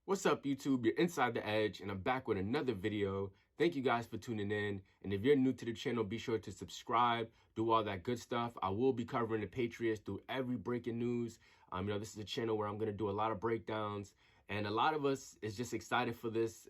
What's up, YouTube? You're Inside the Edge, and I'm back with another video. Thank you guys for tuning in. And if you're new to the channel, be sure to subscribe, do all that good stuff. I will be covering the Patriots through every breaking news. This is a channel where I'm going to do a lot of breakdowns. And a lot of us is just excited for this,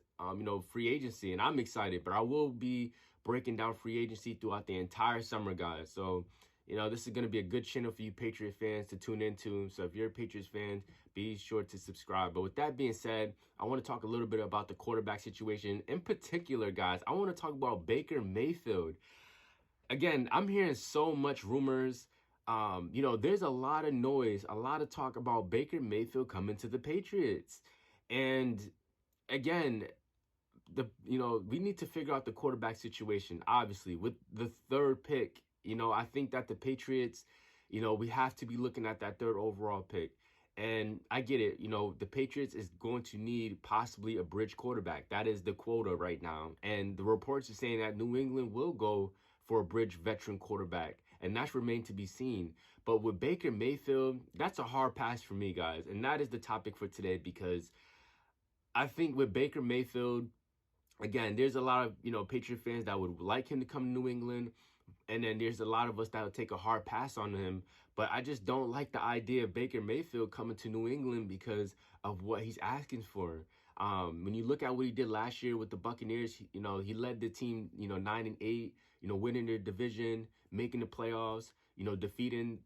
free agency. And I'm excited, but I will be breaking down free agency throughout the entire summer, guys. So, this is going to be a good channel for you Patriot fans to tune into. So if you're a Patriots fan, be sure to subscribe. But with that being said, I want to talk a little bit about the quarterback situation. In particular, guys, I want to talk about Baker Mayfield. Again, I'm hearing so much rumors. There's a lot of noise, a lot of talk about Baker Mayfield coming to the Patriots. And again, we need to figure out the quarterback situation, obviously, with the third pick. I think that the Patriots, we have to be looking at that third overall pick. And I get it. The Patriots is going to need possibly a bridge quarterback. That is the quota right now. And the reports are saying that New England will go for a bridge veteran quarterback. And that's remained to be seen. But with Baker Mayfield, that's a hard pass for me, guys. And that is the topic for today, because I think with Baker Mayfield, again, there's a lot of, Patriot fans that would like him to come to New England. And then there's a lot of us that will take a hard pass on him. But I just don't like the idea of Baker Mayfield coming to New England because of what he's asking for. When you look at what he did last year with the Buccaneers, he led the team, 9-8, winning their division, making the playoffs, defeating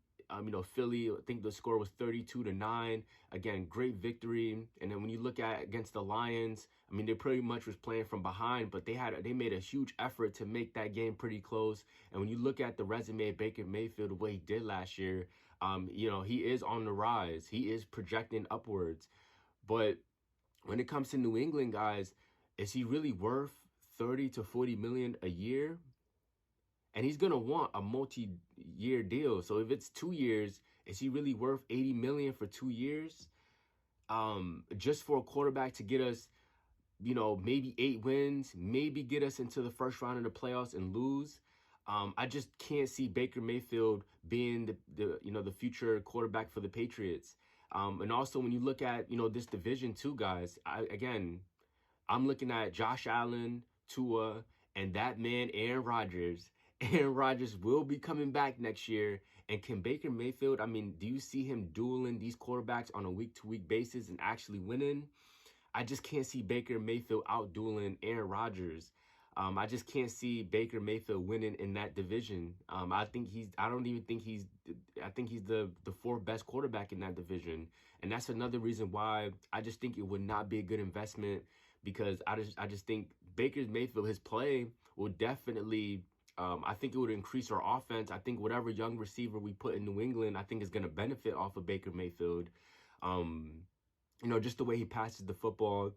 Philly. I think the score was 32-9. Again, great victory. And then when you look at against the Lions, they pretty much was playing from behind, but they made a huge effort to make that game pretty close. And when you look at the resume of Baker Mayfield, what he did last year, he is on the rise. He is projecting upwards. But when it comes to New England, guys, is he really worth 30 to 40 million a year? And he's going to want a multi-year deal. So if it's 2 years, is he really worth 80 million for 2 years? Just for a quarterback to get us, maybe 8 wins, maybe get us into the first round of the playoffs and lose. I just can't see Baker Mayfield being the future quarterback for the Patriots. And also when you look at, this division too, guys, I'm looking at Josh Allen, Tua, and that man, Aaron Rodgers. Aaron Rodgers will be coming back next year. And can Baker Mayfield, do you see him dueling these quarterbacks on a week-to-week basis and actually winning? I just can't see Baker Mayfield out-dueling Aaron Rodgers. I just can't see Baker Mayfield winning in that division. I think he's the fourth best quarterback in that division. And that's another reason why I just think it would not be a good investment, because I just think Baker Mayfield, his play will definitely, I think it would increase our offense. I think whatever young receiver we put in New England, I think is going to benefit off of Baker Mayfield. Just the way he passes the football,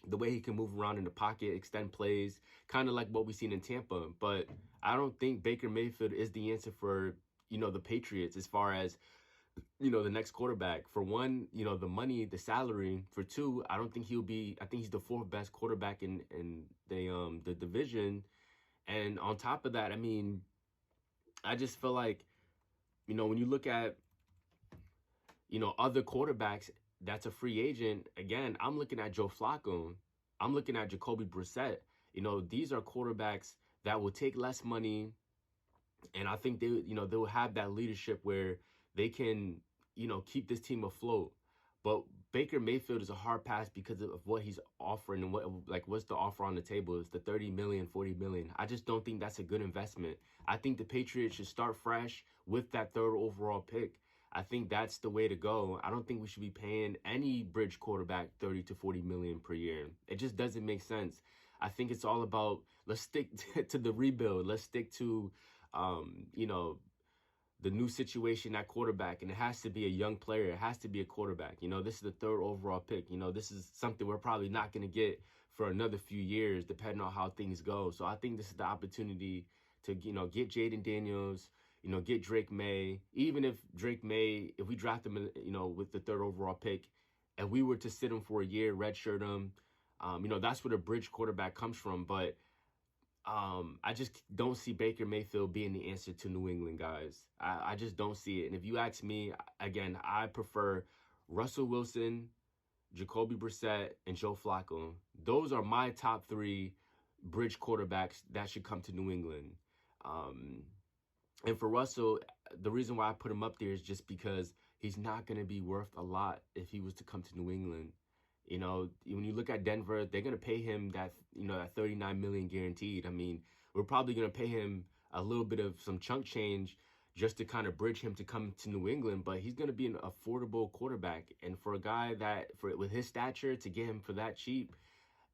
the way he can move around in the pocket, extend plays, kind of like what we've seen in Tampa. But I don't think Baker Mayfield is the answer for, the Patriots as far as, the next quarterback. For one, the money, the salary. For two, I think he's the fourth best quarterback in the division. And on top of that, I just feel like, when you look at, other quarterbacks that's a free agent, again, I'm looking at Joe Flacco. I'm looking at Jacoby Brissett. These are quarterbacks that will take less money. And I think they'll have that leadership where they can, keep this team afloat. But Baker Mayfield is a hard pass because of what he's offering and what's the offer on the table. It's the 30 million, 40 million. I just don't think that's a good investment. I think the Patriots should start fresh with that third overall pick. I think that's the way to go. I don't think we should be paying any bridge quarterback 30 to 40 million per year. It just doesn't make sense. I think it's all about, let's stick to the rebuild. Let's stick to, the new situation at quarterback, and it has to be a young player. It has to be a quarterback. This is the third overall pick. This is something we're probably not going to get for another few years, depending on how things go. So I think this is the opportunity to, get Jaden Daniels, get Drake May. Even if Drake May, if we draft him, with the third overall pick, and we were to sit him for a year, redshirt him, that's where the bridge quarterback comes from. But I just don't see Baker Mayfield being the answer to New England, guys. I just don't see it. And if you ask me, again, I prefer Russell Wilson, Jacoby Brissett, and Joe Flacco. Those are my top 3 bridge quarterbacks that should come to New England. And for Russell, the reason why I put him up there is just because he's not going to be worth a lot if he was to come to New England. You know, when you look at Denver, they're going to pay him that, that $39 million guaranteed. I mean, we're probably going to pay him a little bit of some chunk change just to kind of bridge him to come to New England, but he's going to be an affordable quarterback. And for a guy with his stature, to get him for that cheap,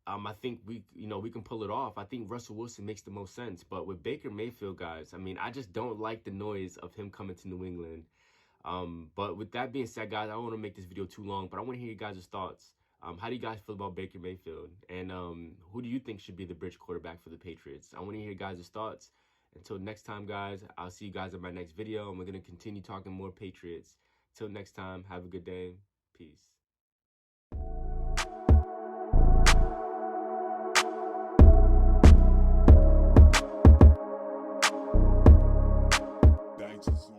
I think we can pull it off. I think Russell Wilson makes the most sense. But with Baker Mayfield, guys, I mean, I just don't like the noise of him coming to New England. But with that being said, guys, I don't want to make this video too long, but I want to hear you guys' thoughts. How do you guys feel about Baker Mayfield? And who do you think should be the bridge quarterback for the Patriots? I want to hear you guys' thoughts. Until next time, guys, I'll see you guys in my next video, and we're going to continue talking more Patriots. Till next time, have a good day. Peace. Thanks.